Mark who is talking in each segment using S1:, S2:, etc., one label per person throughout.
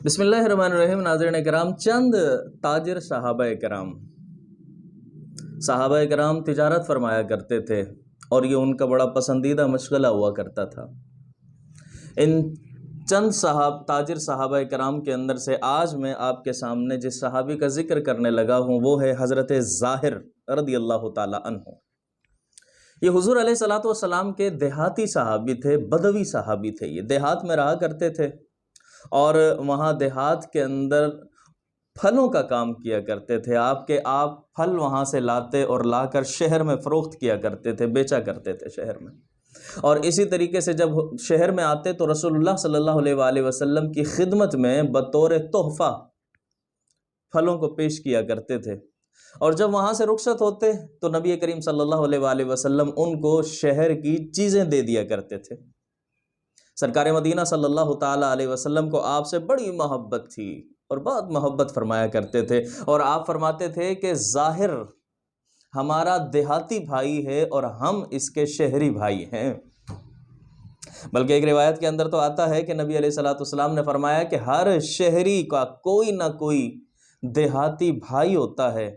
S1: بسم اللہ الرحمن الرحیم۔ ناظرین کرام، چند تاجر صحابہ کرام تجارت فرمایا کرتے تھے اور یہ ان کا بڑا پسندیدہ مشغلہ ہوا کرتا تھا۔ ان چند تاجر صحابہ کرام کے اندر سے آج میں آپ کے سامنے جس صحابی کا ذکر کرنے لگا ہوں وہ ہے حضرت ظاہر رضی اللہ تعالی عنہ۔ یہ حضور علیہ الصلوۃ والسلام کے دیہاتی صحابی تھے، بدوی صحابی تھے۔ یہ دیہات میں رہا کرتے تھے اور وہاں دیہات کے اندر پھلوں کا کام کیا کرتے تھے۔ آپ پھل وہاں سے لاتے اور لا کر شہر میں فروخت کیا کرتے تھے، بیچا کرتے تھے شہر میں۔ اور اسی طریقے سے جب شہر میں آتے تو رسول اللہ صلی اللہ علیہ وآلہ وسلم کی خدمت میں بطور تحفہ پھلوں کو پیش کیا کرتے تھے، اور جب وہاں سے رخصت ہوتے تو نبی کریم صلی اللہ علیہ وآلہ وسلم ان کو شہر کی چیزیں دے دیا کرتے تھے۔ سرکار مدینہ صلی اللہ تعالی علیہ وسلم کو آپ سے بڑی محبت تھی اور بہت محبت فرمایا کرتے تھے، اور آپ فرماتے تھے کہ ظاہر ہمارا دیہاتی بھائی ہے اور ہم اس کے شہری بھائی ہیں۔ بلکہ ایک روایت کے اندر تو آتا ہے کہ نبی علیہ الصلوۃ والسلام نے فرمایا کہ ہر شہری کا کوئی نہ کوئی دیہاتی بھائی ہوتا ہے،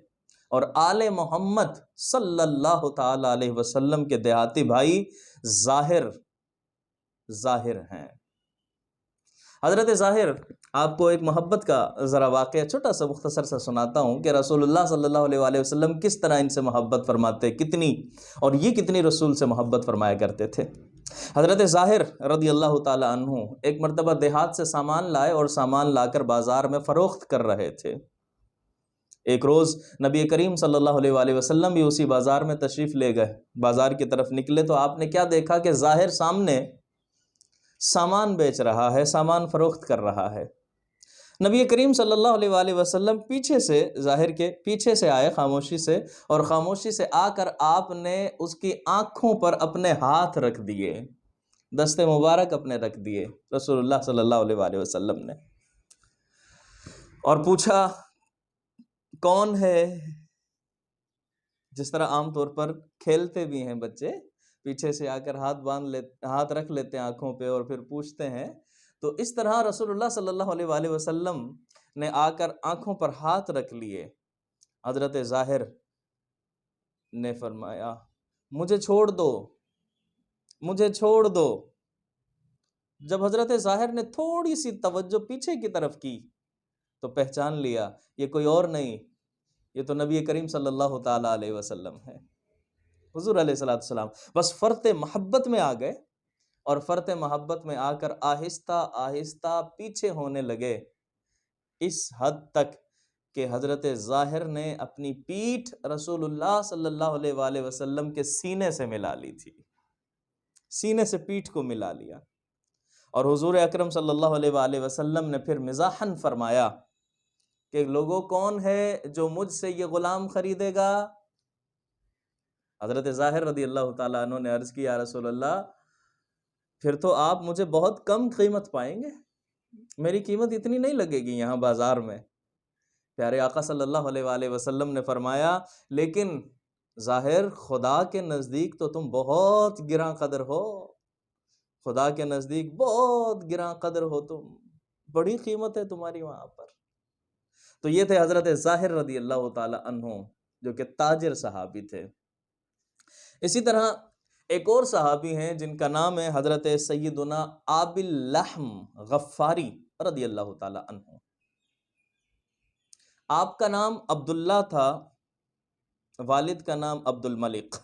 S1: اور آل محمد صلی اللہ تعالی علیہ وسلم کے دیہاتی بھائی ظاہر ہیں۔ حضرت ظاہر، آپ کو ایک محبت کا ذرا واقعہ چھوٹا سا مختصر سا سناتا ہوں کہ رسول اللہ صلی اللہ علیہ وآلہ وسلم کس طرح ان سے محبت فرماتے، اور یہ کتنی رسول سے محبت فرمایا کرتے تھے۔ حضرت ظاہر رضی اللہ تعالی عنہ ایک مرتبہ دیہات سے سامان لائے اور سامان لا کر بازار میں فروخت کر رہے تھے۔ ایک روز نبی کریم صلی اللہ علیہ وآلہ وسلم بھی اسی بازار میں تشریف لے گئے۔ بازار کی طرف نکلے تو آپ نے کیا دیکھا کہ ظاہر سامنے سامان بیچ رہا ہے، سامان فروخت کر رہا ہے۔ نبی کریم صلی اللہ علیہ وآلہ وسلم ظاہر کے پیچھے سے آئے خاموشی سے، اور خاموشی سے آ کر آپ نے اس کی آنکھوں پر اپنے ہاتھ رکھ دیے، دست مبارک اپنے رکھ دیے رسول اللہ صلی اللہ علیہ وآلہ وسلم نے، اور پوچھا کون ہے؟ جس طرح عام طور پر کھیلتے بھی ہیں بچے، پیچھے سے آ کر ہاتھ رکھ لیتے ہیں آنکھوں پہ اور پھر پوچھتے ہیں، تو اس طرح رسول اللہ صلی اللہ علیہ وآلہ وسلم نے آ کر آنکھوں پر ہاتھ رکھ لیے۔ حضرت ظاہر نے فرمایا مجھے چھوڑ دو، مجھے چھوڑ دو۔ جب حضرت ظاہر نے تھوڑی سی توجہ پیچھے کی طرف کی تو پہچان لیا یہ کوئی اور نہیں، یہ تو نبی کریم صلی اللہ تعالی علیہ وسلم ہے، حضور علیہ السلام۔ بس فرط محبت میں آ گئے، اور فرط محبت میں آ کر آہستہ آہستہ پیچھے ہونے لگے، اس حد تک کہ حضرت ظاہر نے اپنی پیٹھ رسول اللہ صلی اللہ علیہ وآلہ وسلم کے سینے سے ملا لی تھی، سینے سے پیٹھ کو ملا لیا۔ اور حضور اکرم صلی اللہ علیہ وآلہ وسلم نے پھر مزاحاً فرمایا کہ لوگوں کون ہے جو مجھ سے یہ غلام خریدے گا؟ حضرت ظاہر رضی اللہ تعالیٰ عنہ نے عرض کی یا رسول اللہ، پھر تو آپ مجھے بہت کم قیمت پائیں گے، میری قیمت اتنی نہیں لگے گی یہاں بازار میں۔ پیارے آقا صلی اللہ علیہ وآلہ وسلم نے فرمایا لیکن ظاہر خدا کے نزدیک تو تم بہت گراں قدر ہو، خدا کے نزدیک بہت گراں قدر ہو، تم بڑی قیمت ہے تمہاری وہاں پر۔ تو یہ تھے حضرت ظاہر رضی اللہ تعالی عنہ جو کہ تاجر صحابی تھے۔ اسی طرح ایک اور صحابی ہیں جن کا نام ہے حضرت سیدنا ابی اللحم غفاری رضی اللہ تعالی عنہ۔ آپ کا نام عبداللہ تھا، والد کا نام عبد الملک،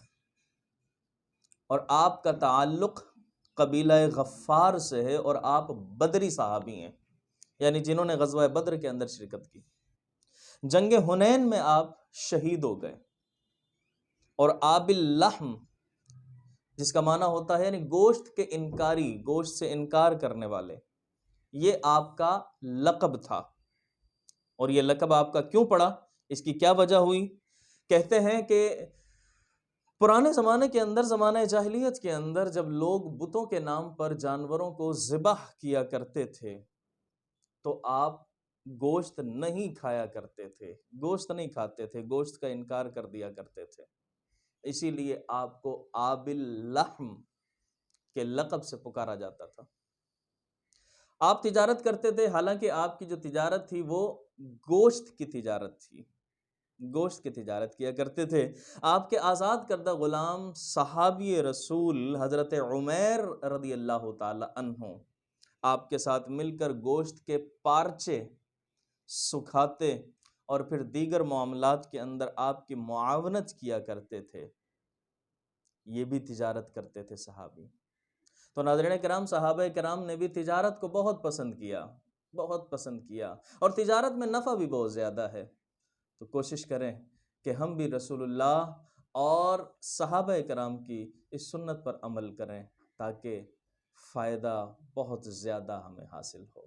S1: اور آپ کا تعلق قبیلہ غفار سے ہے، اور آپ بدری صحابی ہیں، یعنی جنہوں نے غزوہ بدر کے اندر شرکت کی۔ جنگ حنین میں آپ شہید ہو گئے، اور ابی اللحم جس کا معنی ہوتا ہے یعنی گوشت کے انکاری، گوشت سے انکار کرنے والے، یہ آپ کا لقب تھا۔ اور یہ لقب آپ کا کیوں پڑا، اس کی کیا وجہ ہوئی؟ کہتے ہیں کہ پرانے زمانے کے اندر، زمانہ جاہلیت کے اندر، جب لوگ بتوں کے نام پر جانوروں کو ذبح کیا کرتے تھے تو آپ گوشت نہیں کھایا کرتے تھے، گوشت نہیں کھاتے تھے، گوشت کا انکار کر دیا کرتے تھے، اسی لیے آپ کو ابی اللحم کے لقب سے پکارا جاتا تھا۔ آپ تجارت کرتے تھے، حالانکہ آپ کی جو تجارت تھی وہ گوشت کی تجارت تھی، گوشت کی تجارت کیا کرتے تھے۔ آپ کے آزاد کردہ غلام صحابی رسول حضرت عمیر رضی اللہ تعالی عنہ آپ کے ساتھ مل کر گوشت کے پارچے سکھاتے اور پھر دیگر معاملات کے اندر آپ کی معاونت کیا کرتے تھے، یہ بھی تجارت کرتے تھے صحابی۔ تو ناظرین کرام، صحابہ کرام نے بھی تجارت کو بہت پسند کیا، بہت پسند کیا، اور تجارت میں نفع بھی بہت زیادہ ہے۔ تو کوشش کریں کہ ہم بھی رسول اللہ اور صحابہ کرام کی اس سنت پر عمل کریں تاکہ فائدہ بہت زیادہ ہمیں حاصل ہو۔